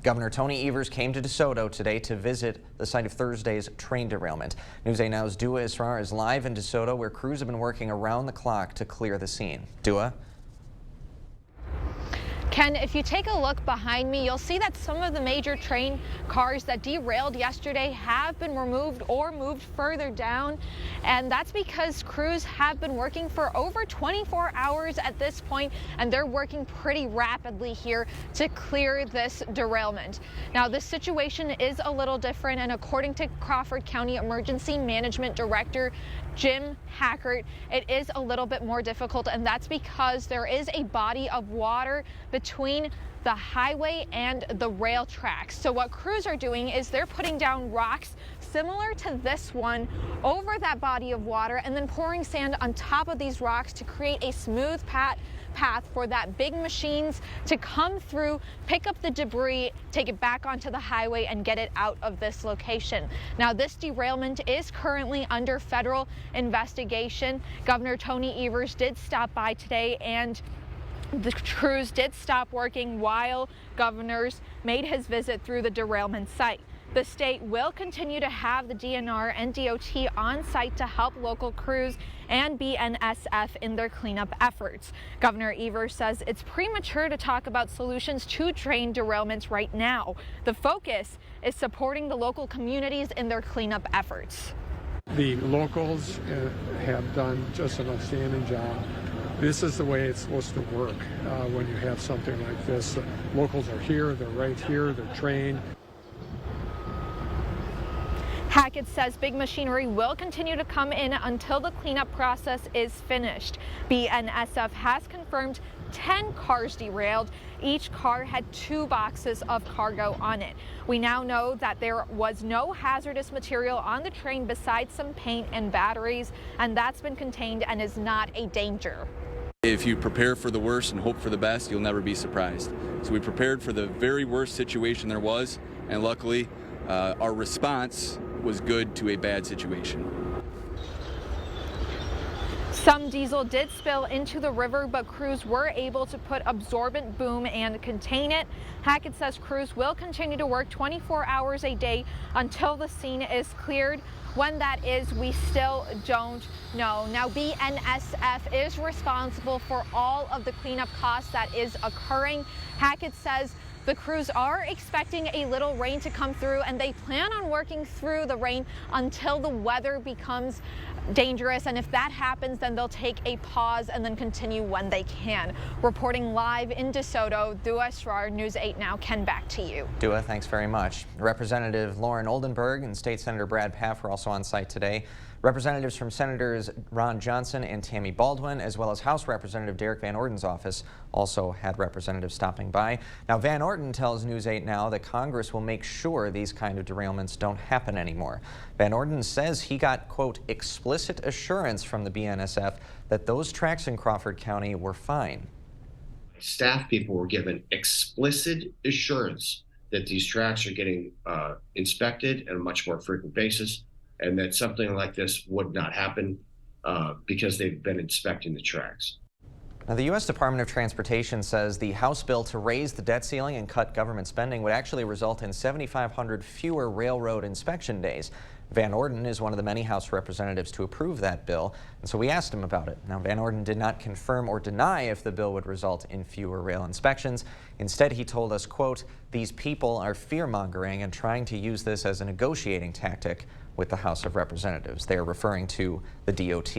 Governor Tony Evers came to DeSoto today to visit the site of Thursday's train derailment. News 8 Now's Dua Israr is live in DeSoto, where crews have been working around the clock to clear the scene. Dua? Ken, if you take a look behind me, you'll see that some of the major train cars that derailed yesterday have been removed or moved further down. And that's because crews have been working for over 24 hours at this point, and they're working pretty rapidly here to clear this derailment. Now, this situation is a little different, and according to Crawford County Emergency Management Director Jim Hackert, it is a little bit more difficult, and that's because there is a body of water between the highway and the rail tracks. So what crews are doing is they're putting down rocks similar to this one over that body of water and then pouring sand on top of these rocks to create a smooth path for that big machines to come through, pick up the debris, take it back onto the highway and get it out of this location. Now, this derailment is currently under federal investigation. Governor Tony Evers did stop by today, and the crews did stop working while governors made his visit through the derailment site. The state will continue to have the DNR and DOT on site to help local crews and BNSF in their cleanup efforts. Governor Evers says it's premature to talk about solutions to train derailments right now. The focus is supporting the local communities in their cleanup efforts. The locals have done just an outstanding job. This is the way it's supposed to work when you have something like this. Locals are here, they're right here, they're trained. Hackett says big machinery will continue to come in until the cleanup process is finished. BNSF has confirmed 10 cars derailed. Each car had 2 boxes of cargo on it. We now know that there was no hazardous material on the train besides some paint and batteries, and that's been contained and is not a danger. If you prepare for the worst and hope for the best, you'll never be surprised. So we prepared for the very worst situation there was, and luckily our response was good to a bad situation. Some diesel did spill into the river, but crews were able to put absorbent boom and contain it. Hackett says crews will continue to work 24 hours a day until the scene is cleared. When that is, we still don't know. Now, BNSF is responsible for all of the cleanup costs that is occurring. Hackett says the crews are expecting a little rain to come through, and they plan on working through the rain until the weather becomes dangerous. And if that happens, then they'll take a pause and then continue when they can. Reporting live in DeSoto, Dua Israr, News 8 Now. Ken, back to you. Dua, thanks very much. Representative Lauren Oldenburg and State Senator Brad Pfaff were also on site today. Representatives from Senators Ron Johnson and Tammy Baldwin, as well as House Representative Derek Van Orden's office, also had representatives stopping by. Now, Van Orden tells News 8 Now that Congress will make sure these kind of derailments don't happen anymore. Van Orden says he got, quote, explicit assurance from the BNSF that those tracks in Crawford County were fine. Staff people were given explicit assurance that these tracks are getting inspected on a much more frequent basis, and that something like this would not happen because they've been inspecting the tracks. Now, the U.S. Department of Transportation says the House bill to raise the debt ceiling and cut government spending would actually result in 7,500 fewer railroad inspection days. Van Orden is one of the many House representatives to approve that bill, and so we asked him about it. Now, Van Orden did not confirm or deny if the bill would result in fewer rail inspections. Instead, he told us, quote, these people are fear-mongering and trying to use this as a negotiating tactic with the House of Representatives. They are referring to the DOT.